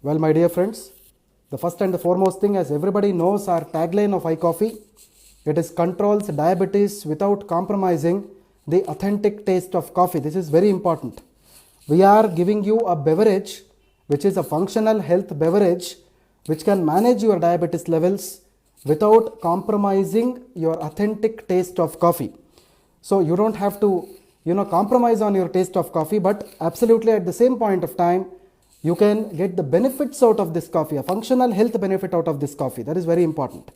Well, my dear friends, the first and the foremost thing, as everybody knows, our tagline of iCoffee, it is controls diabetes without compromising the authentic taste of coffee. This is very important. We are giving you a beverage which is a functional health beverage which can manage your diabetes levels without compromising your authentic taste of coffee. So you don't have to, compromise on your taste of coffee, but absolutely at the same point of time, you can get the benefits out of this coffee, a functional health benefit out of this coffee. That is very important.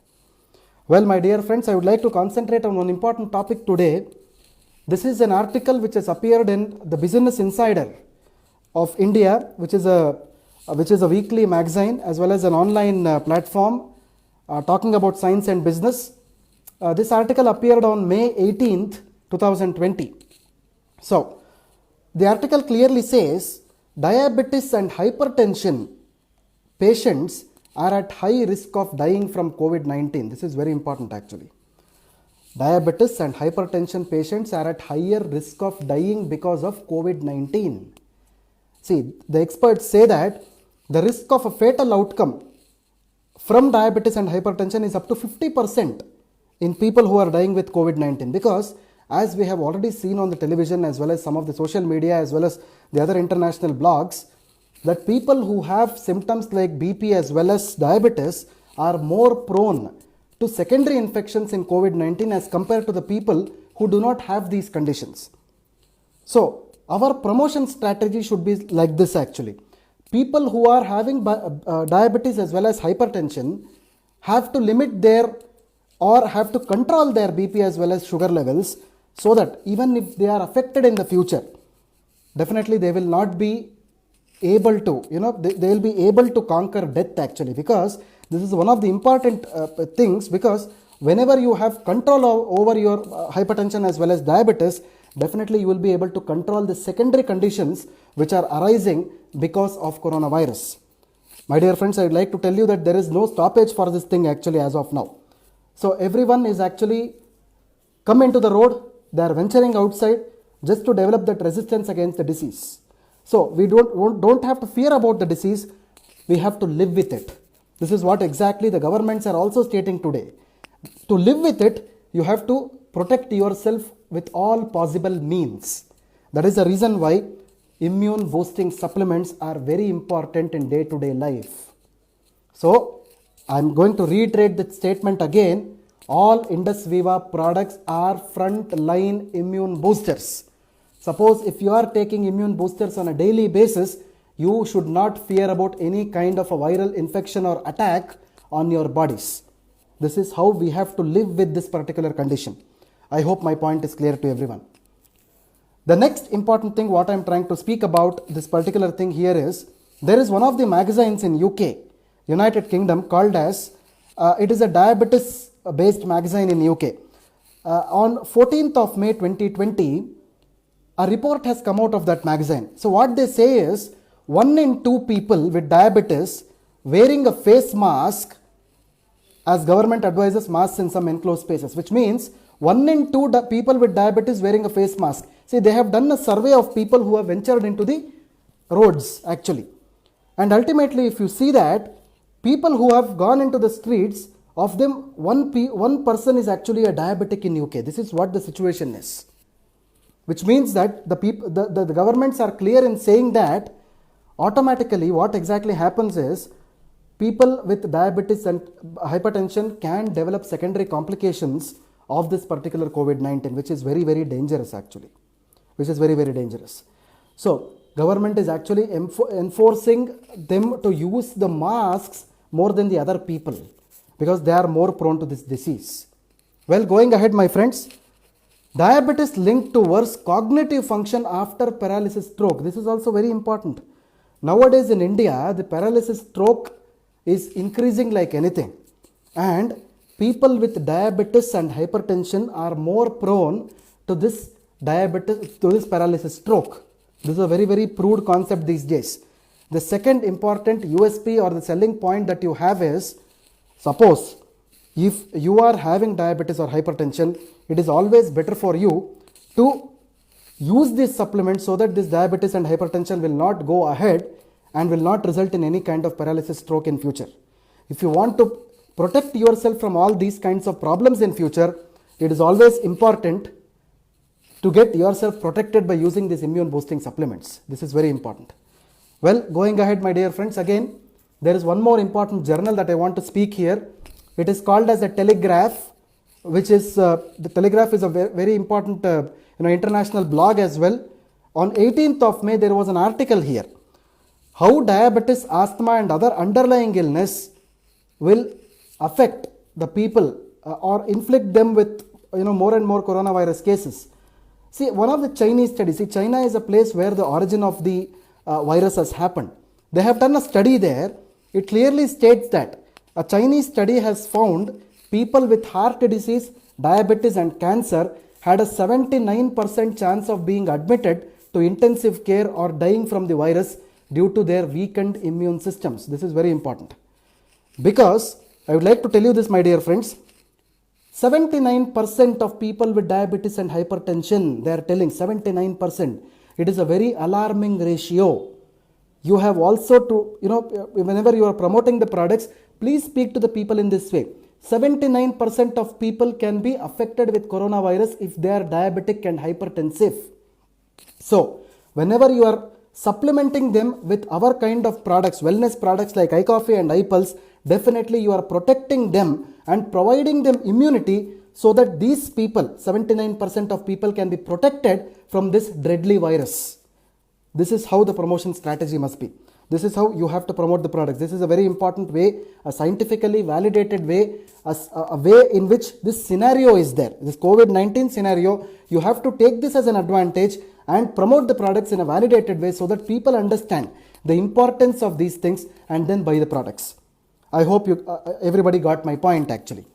Well, my dear friends, I would like to concentrate on one important topic today. This is an article which has appeared in the Business Insider of India, which is a weekly magazine as well as an online platform talking about science and business. This article appeared on May 18th, 2020. So, the article clearly says, diabetes and hypertension patients are at high risk of dying from COVID-19. This is very important actually. Diabetes and hypertension patients are at higher risk of dying because of COVID-19. See, the experts say that the risk of a fatal outcome from diabetes and hypertension is up to 50% in people who are dying with COVID-19, because as we have already seen on the television as well as some of the social media as well as the other international blogs, that people who have symptoms like BP as well as diabetes are more prone to secondary infections in COVID-19 as compared to the people who do not have these conditions. So, our promotion strategy should be like this actually. People who are having diabetes as well as hypertension have to limit their or have to control their BP as well as sugar levels, so that even if they are affected in the future, definitely they will not be able to, they will be able to conquer death actually, because this is one of the important things, because whenever you have control over your hypertension as well as diabetes, definitely you will be able to control the secondary conditions which are arising because of coronavirus. My dear friends, I would like to tell you that there is no stoppage for this thing actually as of now. So everyone is actually come into the road, they are venturing outside just to develop that resistance against the disease. So we don't have to fear about the disease, we have to live with it. This is what exactly the governments are also stating today. To live with it, you have to protect yourself with all possible means. That is the reason why immune boosting supplements are very important in day-to-day life. So I am going to reiterate that statement again. All Indusviva products are front-line immune boosters. Suppose if you are taking immune boosters on a daily basis, you should not fear about any kind of a viral infection or attack on your bodies. This is how we have to live with this particular condition. I hope my point is clear to everyone. The next important thing what I am trying to speak about this particular thing here is, there is one of the magazines in UK, United Kingdom, called as, it is a diabetes based magazine in UK. On 14th of May 2020, a report has come out of that magazine. So what they say is, 1 in 2 people with diabetes wearing a face mask, as government advises masks in some enclosed spaces, which means 1 in 2 people with diabetes wearing a face mask. See, they have done a survey of people who have ventured into the roads actually. And ultimately, if you see that, people who have gone into the streets, of them, one person is actually a diabetic in UK. This is what the situation is. Which means that the governments are clear in saying that automatically what exactly happens is, people with diabetes and hypertension can develop secondary complications of this particular COVID-19, which is very, very dangerous actually. Which is very, very dangerous. So, government is actually enforcing them to use the masks more than the other people, because they are more prone to this disease. Well, going ahead, my friends, diabetes linked to worse cognitive function after paralysis stroke. This is also very important. Nowadays in India, the paralysis stroke is increasing like anything, and people with diabetes and hypertension are more prone to this paralysis stroke. This is a very, very proved concept these days. The second important USP or the selling point that you have is, suppose if you are having diabetes or hypertension, it is always better for you to use this supplement so that this diabetes and hypertension will not go ahead and will not result in any kind of paralysis, stroke in future. If you want to protect yourself from all these kinds of problems in future, it is always important to get yourself protected by using these immune boosting supplements. This is very important. Well, going ahead, my dear friends, again, there is one more important journal that I want to speak here. It is called as a Telegraph, which is, the Telegraph is a very important international blog as well. On 18th of May, there was an article here. How diabetes, asthma and other underlying illness will affect the people or inflict them with more and more coronavirus cases. See, one of the Chinese studies, China is a place where the origin of the virus has happened. They have done a study there. It clearly states that a Chinese study has found people with heart disease, diabetes and cancer had a 79% chance of being admitted to intensive care or dying from the virus due to their weakened immune systems. This is very important. Because I would like to tell you this, my dear friends, 79% of people with diabetes and hypertension, they are telling 79%. It is a very alarming ratio. You have also to, whenever you are promoting the products, please speak to the people in this way. 79% of people can be affected with coronavirus if they are diabetic and hypertensive. So, whenever you are supplementing them with our kind of products, wellness products like iCoffee and iPulse, definitely you are protecting them and providing them immunity so that these people, 79% of people, can be protected from this deadly virus. This is how the promotion strategy must be. This is how you have to promote the products. This is a very important way, a scientifically validated way, a way in which this scenario is there. This COVID-19 scenario, you have to take this as an advantage and promote the products in a validated way so that people understand the importance of these things and then buy the products. I hope everybody got my point actually.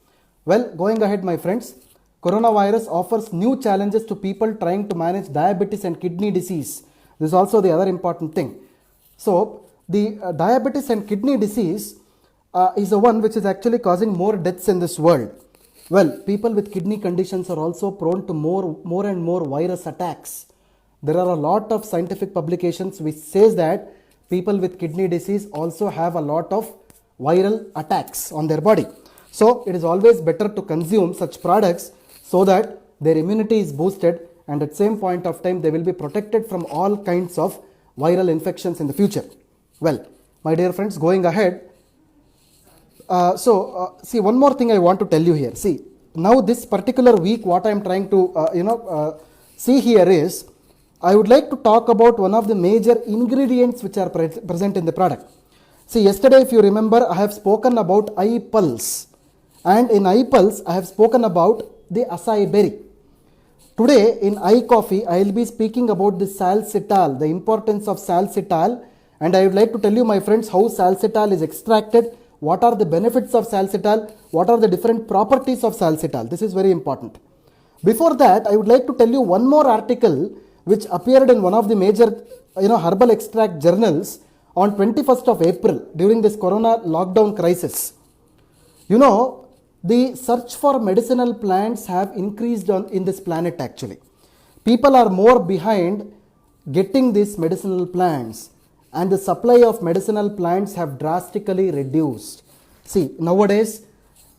Well, going ahead, my friends, coronavirus offers new challenges to people trying to manage diabetes and kidney disease. This is also the other important thing. So, the diabetes and kidney disease is the one which is actually causing more deaths in this world. Well, people with kidney conditions are also prone to more and more virus attacks. There are a lot of scientific publications which says that people with kidney disease also have a lot of viral attacks on their body. So, it is always better to consume such products so that their immunity is boosted and at the same point of time they will be protected from all kinds of viral infections in the future. Well, my dear friends, going ahead, see, one more thing I want to tell you here. See, now this particular week what I am trying to see here is, I would like to talk about one of the major ingredients which are present in the product. See, yesterday if you remember, I have spoken about iPulse, and in iPulse I have spoken about the acai berry. Today in iCoffee, I will be speaking about the salsitol, the importance of salsitol, and I would like to tell you, my friends, how salsitol is extracted, what are the benefits of salsitol, what are the different properties of salsitol. This is very important. Before that, I would like to tell you one more article which appeared in one of the major herbal extract journals on 21st of April during this corona lockdown crisis. The search for medicinal plants have increased in this planet actually. People are more behind getting these medicinal plants and the supply of medicinal plants have drastically reduced. See, nowadays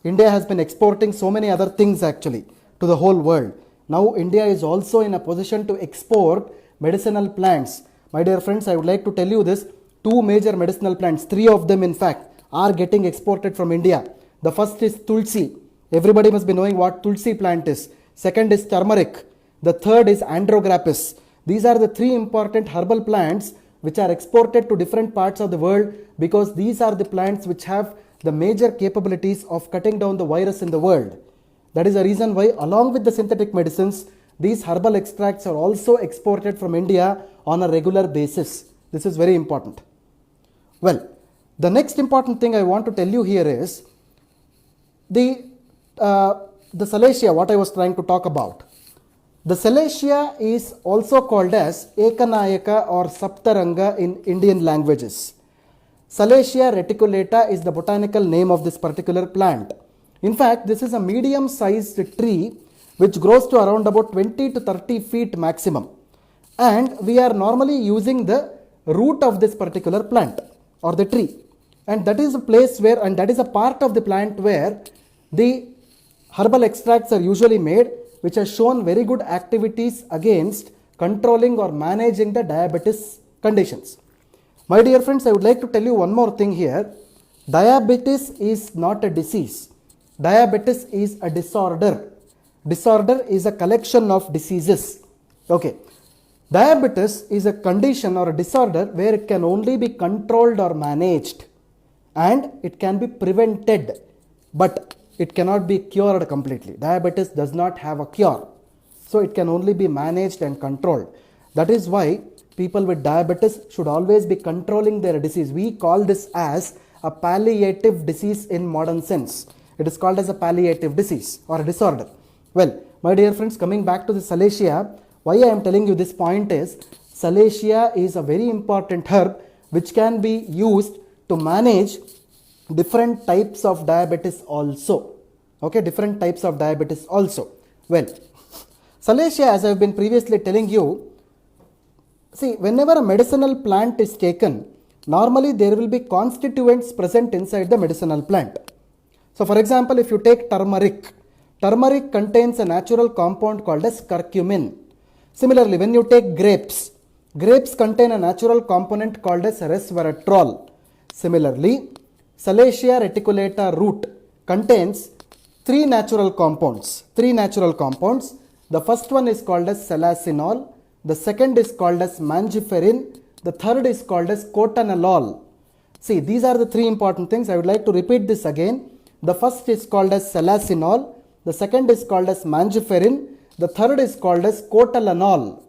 India has been exporting so many other things actually to the whole world. Now India is also in a position to export medicinal plants. My dear friends, I would like to tell you this, 2 major medicinal plants, 3 of them in fact, are getting exported from India. The first is tulsi. Everybody must be knowing what tulsi plant is. Second is turmeric. The third is andrographis. These are the 3 important herbal plants which are exported to different parts of the world because these are the plants which have the major capabilities of cutting down the virus in the world. That is the reason why, along with the synthetic medicines, these herbal extracts are also exported from India on a regular basis. This is very important. Well, the next important thing I want to tell you here is the Salacia, what I was trying to talk about. The Salacia is also called as Ekanayaka or Saptaranga in Indian languages. Salacia reticulata is the botanical name of this particular plant. In fact, this is a medium-sized tree which grows to around about 20 to 30 feet maximum. And we are normally using the root of this particular plant or the tree, and that is a place where, and that is a part of the plant where the herbal extracts are usually made, which has shown very good activities against controlling or managing the diabetes conditions. My dear friends, I would like to tell you one more thing here. Diabetes is not a disease. Diabetes is a disorder. Disorder is a collection of diseases. Okay. Diabetes is a condition or a disorder where it can only be controlled or managed, and it can be prevented, but it cannot be cured completely. Diabetes does not have a cure. So it can only be managed and controlled. That is why people with diabetes should always be controlling their disease. We call this as a palliative disease in modern sense. It is called as a palliative disease or a disorder. Well, my dear friends, coming back to the Salacia, why I am telling you this point is, Salacia is a very important herb which can be used to manage different types of diabetes also. Okay, different types of diabetes also. Well, Salacia, as I have been previously telling you, see, whenever a medicinal plant is taken, normally there will be constituents present inside the medicinal plant. So, for example, if you take turmeric, turmeric contains a natural compound called as curcumin. Similarly, when you take grapes, grapes contain a natural component called as resveratrol. Similarly, Salacia reticulata root contains three natural compounds. The first one is called as salacinol, the second is called as mangiferin, the third is called as cotanolol. See, these are the three important things. I would like to repeat this again. The first is called as salacinol, the second is called as mangiferin, the third is called as cotanolol.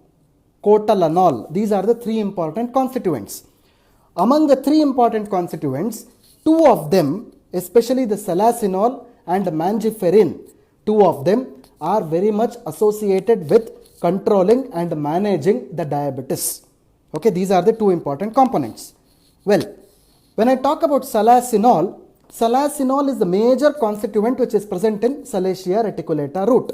These are the three important constituents. Among the three important constituents, two of them, especially the salacinol and mangiferin, two of them are very much associated with controlling and managing the diabetes. Okay, these are the two important components. Well, when I talk about salacinol, salacinol is the major constituent which is present in Salacia reticulata root.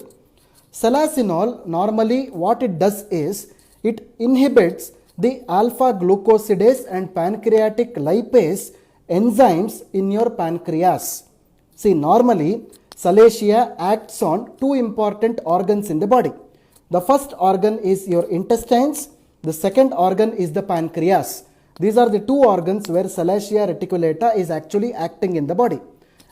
Salacinol, normally what it does is, it inhibits the alpha glucosidase and pancreatic lipase enzymes in your pancreas. See, normally Salacia acts on two important organs in the body. The first organ is your intestines, the second organ is the pancreas. These are the two organs where Salacia reticulata is actually acting in the body,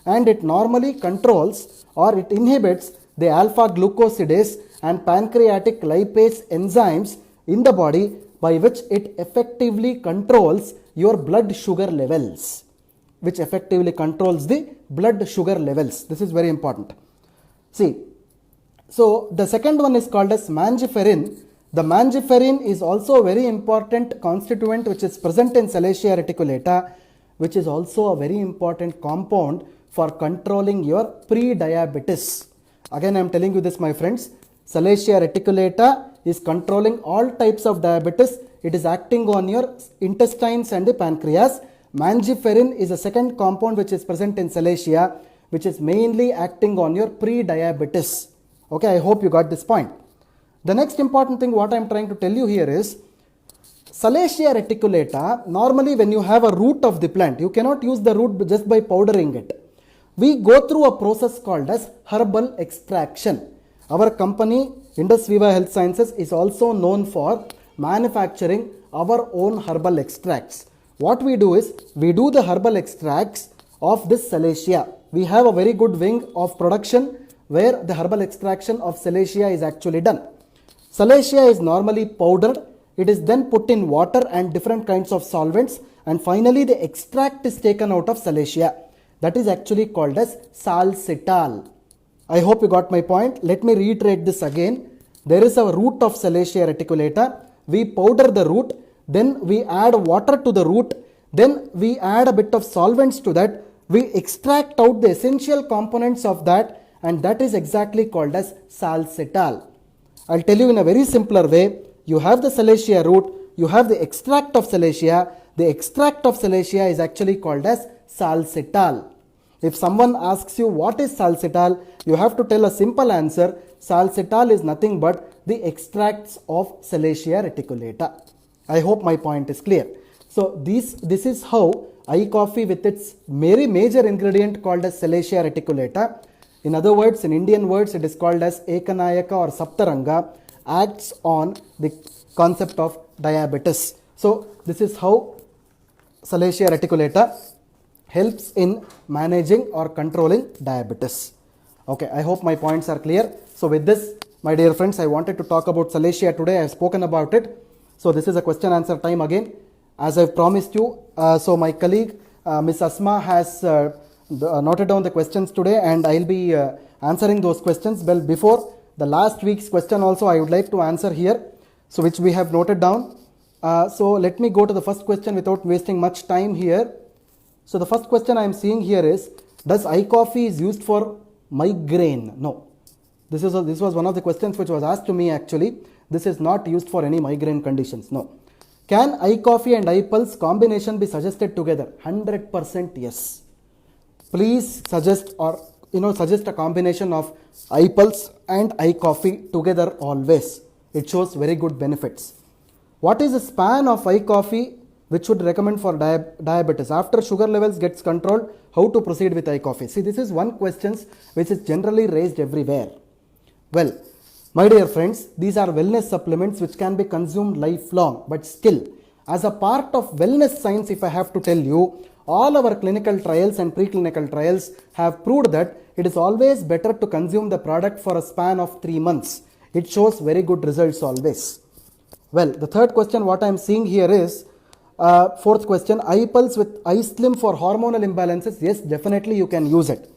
and it normally controls or it inhibits the alpha glucosidase and pancreatic lipase enzymes in the body, by which it effectively controls your blood sugar levels. This is very important. See, so the second one is called as mangiferin. The mangiferin is also a very important constituent which is present in Salacia reticulata, which is also a very important compound for controlling your pre-diabetes. Again, I am telling you this, my friends. Salacia reticulata is controlling all types of diabetes. It is acting on your intestines and the pancreas. Mangiferin is a second compound which is present in Salacia, which is mainly acting on your pre-diabetes. Okay, I hope you got this point. The next important thing what I am trying to tell you here is, Salacia reticulata, normally when you have a root of the plant, you cannot use the root just by powdering it. We go through a process called as herbal extraction. Our company, Indusviva Health Sciences, is also known for manufacturing our own herbal extracts. What we do is, we do the herbal extracts of this Salacia. We have a very good wing of production where the herbal extraction of Salacia is actually done. Salacia is normally powdered. It is then put in water and different kinds of solvents, and finally the extract is taken out of Salacia. That is actually called as salcital. I hope you got my point. Let me reiterate this again. There is a root of Salacia reticulata. We powder the root, then we add water to the root, then we add a bit of solvents to that. We extract out the essential components of that, and that is exactly called as salcital. I'll tell you in a very simpler way. You have the Salacia root, you have the extract of Salacia. The extract of Salacia is actually called as salcital. If someone asks you what is salcital, you have to tell a simple answer. Salcital is nothing but the extracts of Salacia reticulata. I hope my point is clear. So this is how iCoffee with its very major ingredient called as Salacia reticulata, in other words, in Indian words, it is called as Ekanayaka or Saptaranga, acts on the concept of diabetes. So this is how Salacia reticulata helps in managing or controlling diabetes. Okay, I hope my points are clear. So with this, my dear friends, I wanted to talk about Salacia today. I have spoken about it. So this is a question answer time again. As I have promised you, so my colleague Miss Asma has noted down the questions today, and I will be answering those questions. Well, before the last week's question also I would like to answer here, so which we have noted down. So let me go to the first question without wasting much time here. So the first question I am seeing here is, does iCoffee is used for migraine? No. This was one of the questions which was asked to me actually. This is not used for any migraine conditions. No. Can iCoffee and iPulse combination be suggested together? 100% yes. Please suggest suggest a combination of iPulse and iCoffee together always. It shows very good benefits. What is the span of iCoffee which should recommend for diabetes? After sugar levels gets controlled, how to proceed with iCoffee? See, this is one question which is generally raised everywhere. Well, my dear friends, these are wellness supplements which can be consumed lifelong, but still, as a part of wellness science, if I have to tell you, all our clinical trials and preclinical trials have proved that it is always better to consume the product for a span of 3 months. It shows very good results always. Well, the third question what I am seeing here is, fourth question, iPulse with iSlim for hormonal imbalances. Yes, definitely you can use it.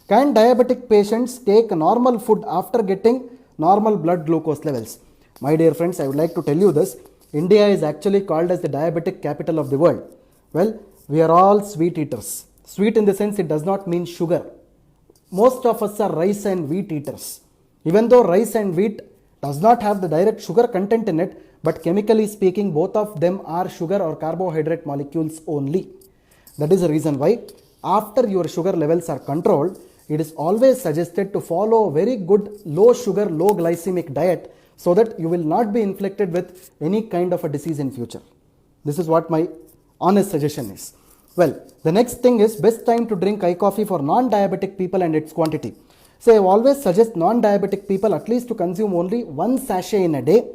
Can diabetic patients take normal food after getting normal blood glucose levels? My dear friends, I would like to tell you this. India is actually called as the diabetic capital of the world. Well, we are all sweet eaters. Sweet in the sense it does not mean sugar. Most of us are rice and wheat eaters. Even though rice and wheat does not have the direct sugar content in it, but chemically speaking, both of them are sugar or carbohydrate molecules only. That is the reason why after your sugar levels are controlled, it is always suggested to follow a very good low sugar, low glycemic diet so that you will not be inflicted with any kind of a disease in future. This is what my honest suggestion is. Well, the next thing is best time to drink iCoffee for non-diabetic people and its quantity. So I always suggest non-diabetic people at least to consume only 1 sachet in a day.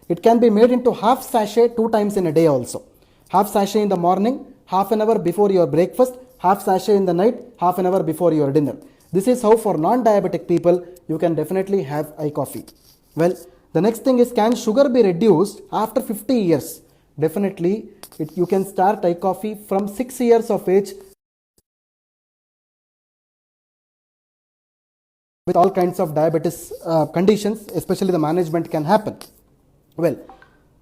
It can be made into half sachet 2 times in a day also. Half sachet in the morning, half an hour before your breakfast, half sachet in the night, half an hour before your dinner. This is how for non-diabetic people you can definitely have iCoffee. Well, the next thing is, can sugar be reduced after 50 years? Definitely, you can start iCoffee from 6 years of age with all kinds of diabetes conditions, especially the management can happen. Well,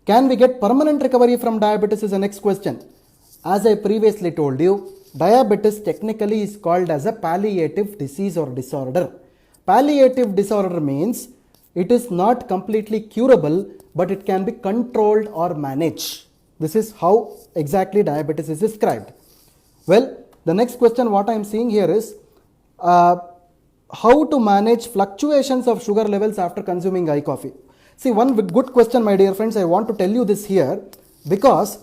can we get permanent recovery from diabetes is the next question. As I previously told you, diabetes technically is called as a palliative disease or disorder. Palliative disorder means it is not completely curable, but it can be controlled or managed. This is how exactly diabetes is described. Well, the next question what I am seeing here is, how to manage fluctuations of sugar levels after consuming iCoffee. See, one good question, my dear friends, I want to tell you this here, because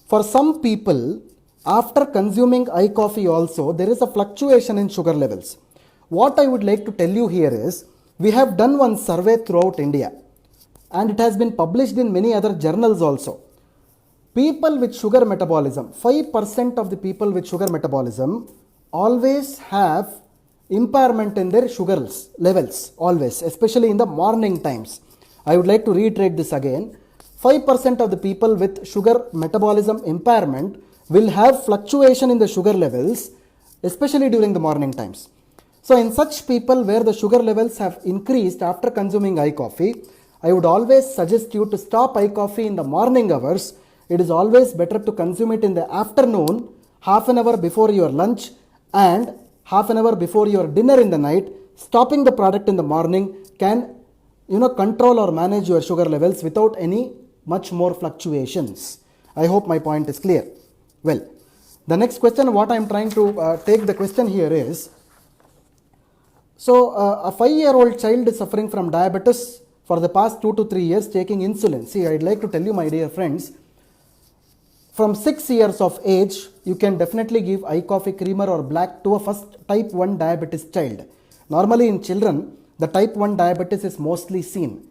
for some people, after consuming iCoffee also, there is a fluctuation in sugar levels. What I would like to tell you here is, we have done one survey throughout India, and it has been published in many other journals also. People with sugar metabolism, 5% of the people with sugar metabolism always have impairment in their sugar levels, always, especially in the morning times. I would like to reiterate this again. 5% of the people with sugar metabolism impairment will have fluctuation in the sugar levels, especially during the morning times. So in such people where the sugar levels have increased after consuming iCoffee, I would always suggest you to stop iCoffee in the morning hours. It is always better to consume it in the afternoon, half an hour before your lunch and half an hour before your dinner in the night. Stopping the product in the morning can control or manage your sugar levels without any much more fluctuations. I hope my point is clear. Well, the next question what I am trying to take the question here is, so a 5-year-old child is suffering from diabetes for the past 2 to 3 years taking insulin. See, I'd like to tell you, my dear friends, from 6 years of age, you can definitely give iCoffee creamer or black to a first type 1 diabetes child. Normally in children, the type 1 diabetes is mostly seen.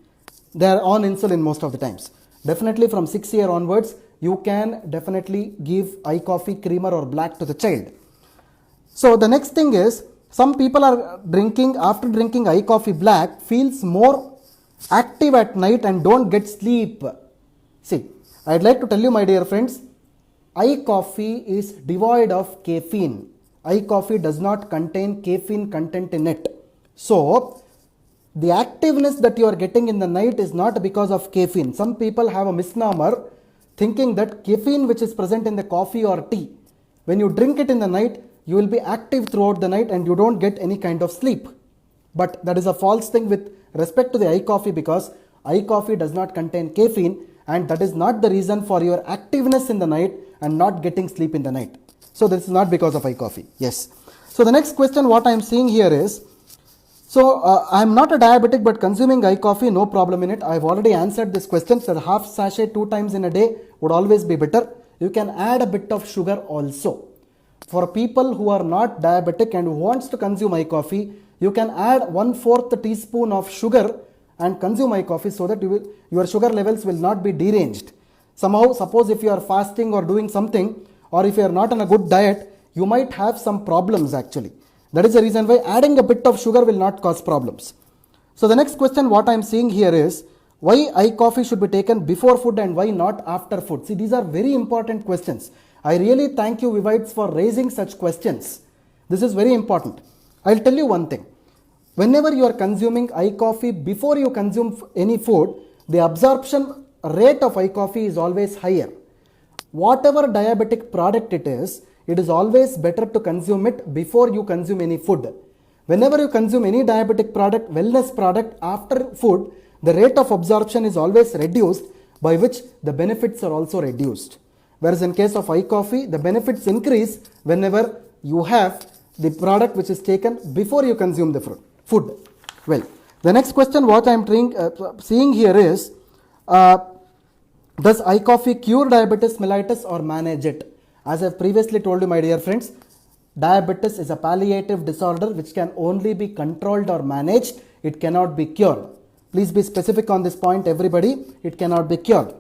They are on insulin most of the times. Definitely from 6 year onwards, you can definitely give iCoffee creamer or black to the child. So the next thing is, some people are drinking, after drinking iCoffee black, feels more active at night and don't get sleep. See, I'd like to tell you, my dear friends, iCoffee is devoid of caffeine. iCoffee does not contain caffeine content in it. So, the activeness that you are getting in the night is not because of caffeine. Some people have a misnomer thinking that caffeine which is present in the coffee or tea, when you drink it in the night, you will be active throughout the night and you don't get any kind of sleep. But that is a false thing with respect to the iCoffee, because iCoffee does not contain caffeine, and that is not the reason for your activeness in the night and not getting sleep in the night. So this is not because of iCoffee. Yes. So the next question what I am seeing here is, so I am not a diabetic but consuming iCoffee, no problem in it. I have already answered this question. So the half sachet 2 times in a day would always be better. You can add a bit of sugar also. For people who are not diabetic and who wants to consume iCoffee, you can add 1/4 teaspoon of sugar and consume iCoffee so that your sugar levels will not be deranged. Somehow, suppose if you are fasting or doing something, or if you are not on a good diet, you might have some problems actually. That is the reason why adding a bit of sugar will not cause problems. So the next question what I am seeing here is, why iCoffee should be taken before food and why not after food? See, these are very important questions. I really thank you Vivites for raising such questions. This is very important. I'll tell you one thing. Whenever you are consuming iCoffee before you consume any food, the absorption rate of iCoffee is always higher. Whatever diabetic product it is always better to consume it before you consume any food. Whenever you consume any diabetic product, wellness product after food, the rate of absorption is always reduced, by which the benefits are also reduced. Whereas in case of iCoffee, the benefits increase whenever you have the product which is taken before you consume the food. Well, the next question what I am seeing here is, does iCoffee cure diabetes mellitus or manage it? As I have previously told you, my dear friends, diabetes is a palliative disorder which can only be controlled or managed. It cannot be cured. Please be specific on this point, everybody. It cannot be cured.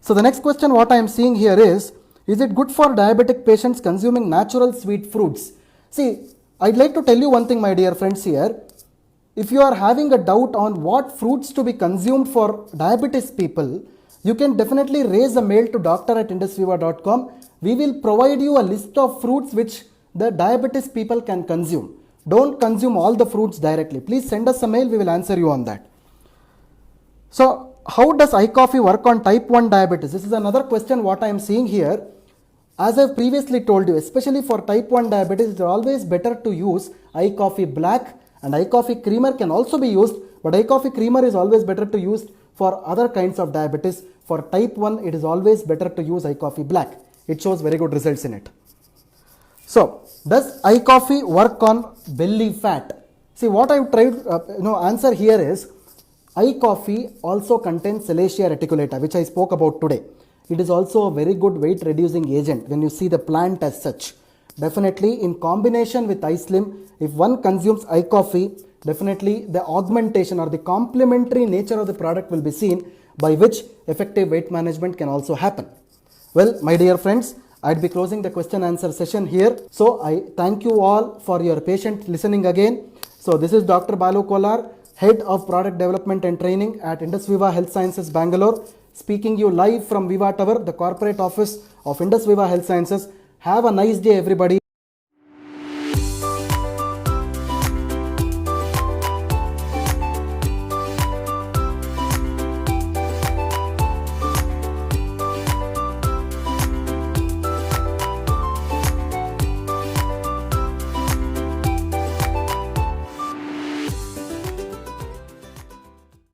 So the next question what I am seeing here is it good for diabetic patients consuming natural sweet fruits? See, I'd like to tell you one thing, my dear friends here. If you are having a doubt on what fruits to be consumed for diabetes people, you can definitely raise a mail to doctor@indusviva.com. We will provide you a list of fruits which the diabetes people can consume. Don't consume all the fruits directly. Please send us a mail, we will answer you on that. So, how does iCoffee work on type 1 diabetes? This is another question what I am seeing here. As I have previously told you, especially for type 1 diabetes, it is always better to use iCoffee black, and iCoffee creamer can also be used, but iCoffee creamer is always better to use for other kinds of diabetes. For type 1, it is always better to use iCoffee black. It shows very good results in it. So, does iCoffee work on belly fat? See, what I have tried answer here is, iCoffee also contains Salacia reticulata, which I spoke about today. It is also a very good weight reducing agent when you see the plant as such. Definitely in combination with iSlim, if one consumes iCoffee, definitely the augmentation or the complementary nature of the product will be seen, by which effective weight management can also happen. Well, my dear friends, I'd be closing the question answer session here. So I thank you all for your patient listening again. So this is Dr. Balu Kolar, Head of Product Development and Training at Indusviva Health Sciences, Bangalore, speaking you live from ViVa Tower, the corporate office of Indusviva Health Sciences. Have a nice day, everybody.